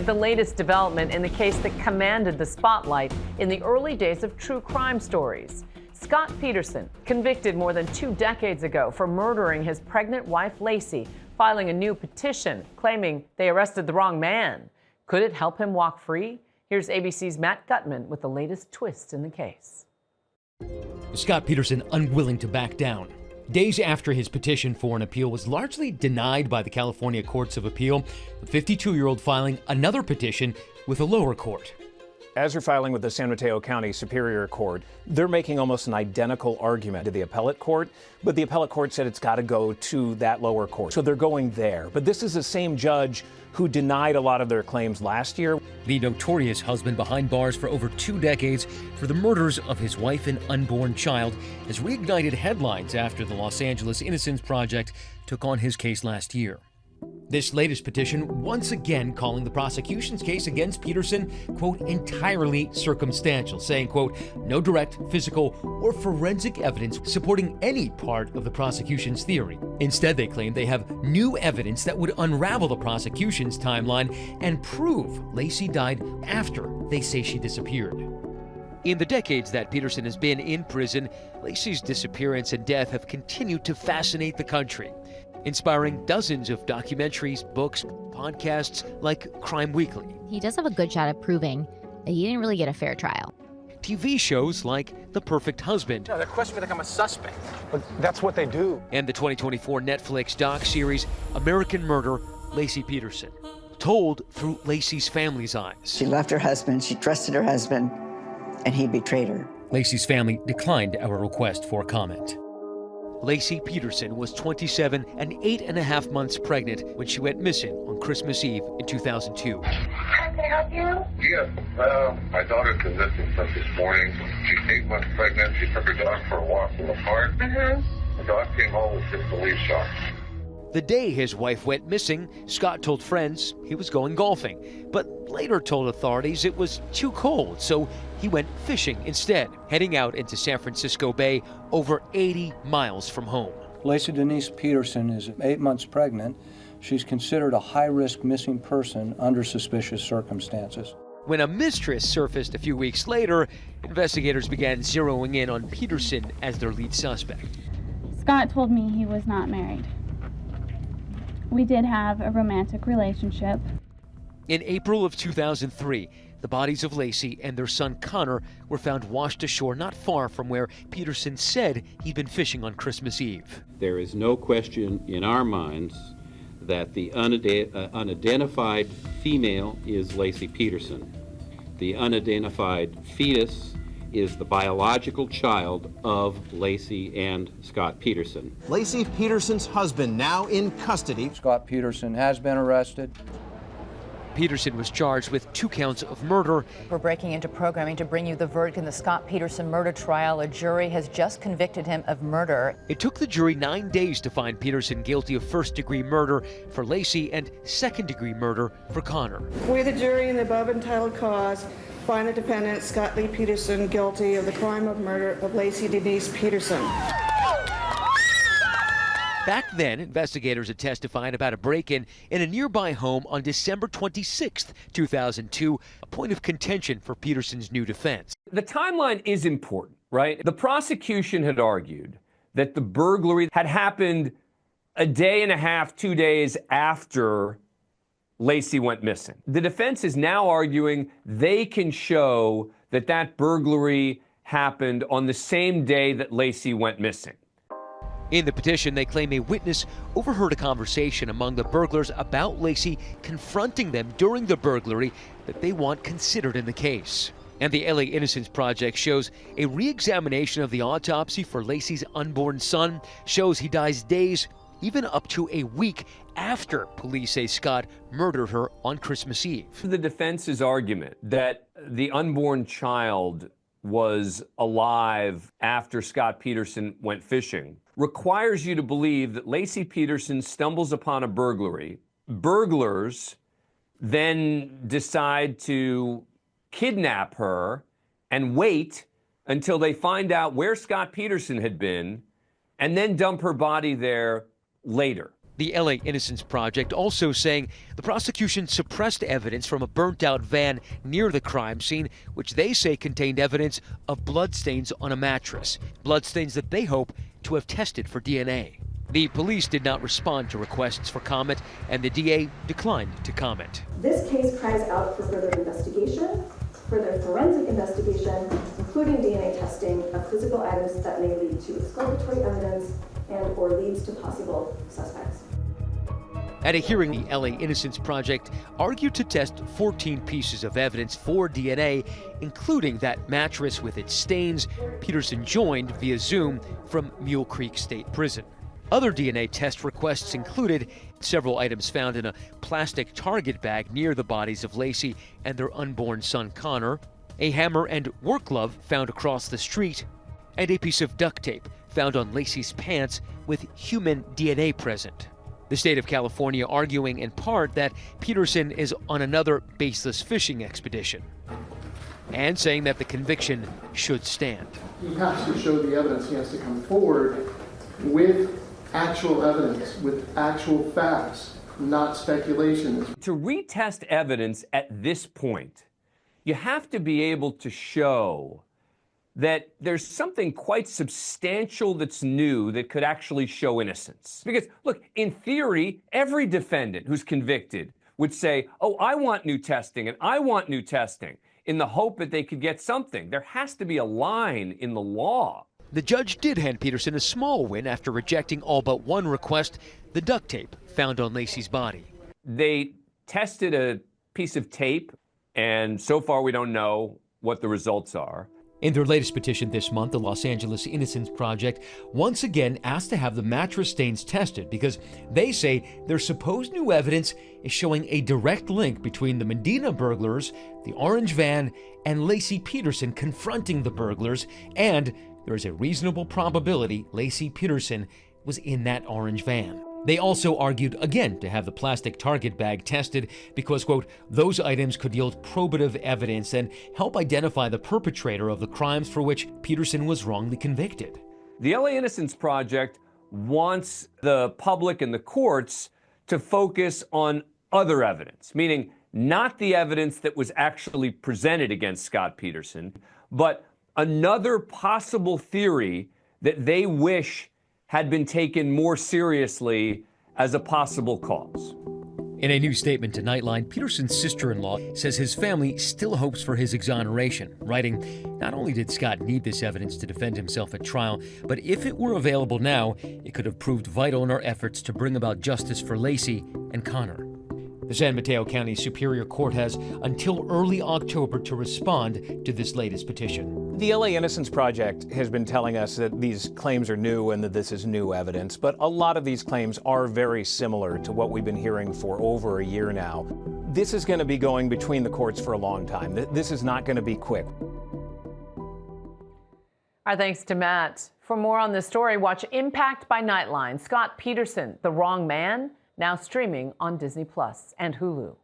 The latest development in the case that commanded the spotlight in the early days of true crime stories. Scott Peterson, convicted more than 2 decades ago for murdering his pregnant wife, Linsey, filing a new petition claiming they arrested the wrong man. Could it help him walk free? Here's ABC's Matt Gutman with the latest twist in the case. Scott Peterson unwilling to back down. Days after his petition for an appeal was largely denied by the California Courts of Appeal, the 52-year-old filing another petition with a lower court. As you're filing with the San Mateo County Superior Court, they're making almost an identical argument to the appellate court, but the appellate court said it's got to go to that lower court. So they're going there. But this is the same judge who denied a lot of their claims last year. The notorious husband behind bars for over 2 decades for the murders of his wife and unborn child has reignited headlines after the Los Angeles Innocence Project took on his case last year. This latest petition once again calling the prosecution's case against Peterson, quote, entirely circumstantial, saying, quote, no direct, physical, or forensic evidence supporting any part of the prosecution's theory. Instead, they claim they have new evidence that would unravel the prosecution's timeline and prove Linsey died after they say she disappeared. In the decades that Peterson has been in prison, Linsey's disappearance and death have continued to fascinate the country, inspiring dozens of documentaries, books, podcasts like Crime Weekly. He does have a good shot at proving that he didn't really get a fair trial. TV shows like The Perfect Husband. No, they're questioning me like I'm a suspect. But that's what they do. And the 2024 Netflix doc-series American Murder, Linsey Peterson, told through Linsey's family's eyes. She left her husband, she trusted her husband, and he betrayed her. Linsey's family declined our request for comment. Linsey Peterson was 27 and 8.5 months pregnant when she went missing on Christmas Eve in 2002. Can I help you? Yes, my daughter's been missing since this morning. She's 8 months pregnant. She took her dog for a walk in the park. The dog came home with just a leaf shock. The day his wife went missing, Scott told friends he was going golfing, but later told authorities it was too cold, so he went fishing instead, heading out into San Francisco Bay, over 80 miles from home. Linsey Denise Peterson is 8 months pregnant. She's considered a high-risk missing person under suspicious circumstances. When a mistress surfaced a few weeks later, investigators began zeroing in on Peterson as their lead suspect. Scott told me he was not married. We did have a romantic relationship. In April of 2003, the bodies of Linsey and their son Connor were found washed ashore not far from where Peterson said he'd been fishing on Christmas Eve. There is no question in our minds that the unidentified female is Linsey Peterson. The unidentified fetus is the biological child of Linsey and Scott Peterson. Linsey Peterson's husband now in custody. Scott Peterson has been arrested. Peterson was charged with 2 counts of murder. We're breaking into programming to bring you the verdict in the Scott Peterson murder trial. A jury has just convicted him of murder. It took the jury 9 days to find Peterson guilty of first-degree murder for Linsey and second-degree murder for Connor. We, the jury, in the above entitled cause, find the defendant, Scott Lee Peterson, guilty of the crime of murder of Linsey Denise Peterson. Back then, investigators had testified about a break-in in a nearby home on December 26, 2002, a point of contention for Peterson's new defense. The timeline is important, right? The prosecution had argued that the burglary had happened a day and a half, 2 days after Linsey went missing. The defense is now arguing they can show that that burglary happened on the same day that Linsey went missing. In the petition, they claim a witness overheard a conversation among the burglars about Linsey confronting them during the burglary that they want considered in the case. And the LA Innocence Project shows a re-examination of the autopsy for Linsey's unborn son shows he dies days, even up to a week after police say Scott murdered her on Christmas Eve. The defense's argument that the unborn child was alive after Scott Peterson went fishing requires you to believe that Linsey Peterson stumbles upon a burglary. Burglars then decide to kidnap her and wait until they find out where Scott Peterson had been and then dump her body there later. The LA Innocence Project also saying the prosecution suppressed evidence from a burnt-out van near the crime scene, which they say contained evidence of bloodstains on a mattress, bloodstains that they hope to have tested for DNA. The police did not respond to requests for comment, and the DA declined to comment. This case cries out for further investigation, further forensic investigation, including DNA testing of physical items that may lead to exculpatory evidence and/or leads to possible suspects. At a hearing, the LA Innocence Project argued to test 14 pieces of evidence for DNA, including that mattress with its stains Peterson joined via Zoom from Mule Creek State Prison. Other DNA test requests included several items found in a plastic Target bag near the bodies of Laci and their unborn son Connor, a hammer and work glove found across the street, and a piece of duct tape found on Laci's pants with human DNA present. The state of California arguing in part that Peterson is on another baseless fishing expedition, and saying that the conviction should stand. He has to show the evidence. He has to come forward with actual evidence, with actual facts, not speculation. To retest evidence at this point, you have to be able to show that there's something quite substantial that's new that could actually show innocence. Because, look, in theory, every defendant who's convicted would say, oh, I want new testing and I want new testing, in the hope that they could get something. There has to be a line in the law. The judge did hand Peterson a small win after rejecting all but one request, the duct tape found on Laci's body. They tested a piece of tape, and so far we don't know what the results are. In their latest petition this month, the Los Angeles Innocence Project once again asked to have the mattress stains tested because they say their supposed new evidence is showing a direct link between the Medina burglars, the orange van, and Laci Peterson confronting the burglars, and there is a reasonable probability Laci Peterson was in that orange van. They also argued again to have the plastic Target bag tested because, quote, those items could yield probative evidence and help identify the perpetrator of the crimes for which Peterson was wrongly convicted. The LA Innocence Project wants the public and the courts to focus on other evidence, meaning not the evidence that was actually presented against Scott Peterson, but another possible theory that they wish had been taken more seriously as a possible cause. In a new statement to Nightline, Peterson's sister-in-law says his family still hopes for his exoneration, writing, not only did Scott need this evidence to defend himself at trial, but if it were available now, it could have proved vital in our efforts to bring about justice for Laci and Connor. The San Mateo County Superior Court has until early October to respond to this latest petition. The LA Innocence Project has been telling us that these claims are new and that this is new evidence, but a lot of these claims are very similar to what we've been hearing for over a year now. This is going to be going between the courts for a long time. This is not going to be quick. Our thanks to Matt. For more on this story, watch Impact by Nightline. Scott Peterson, The Wrong Man, now streaming on Disney Plus and Hulu.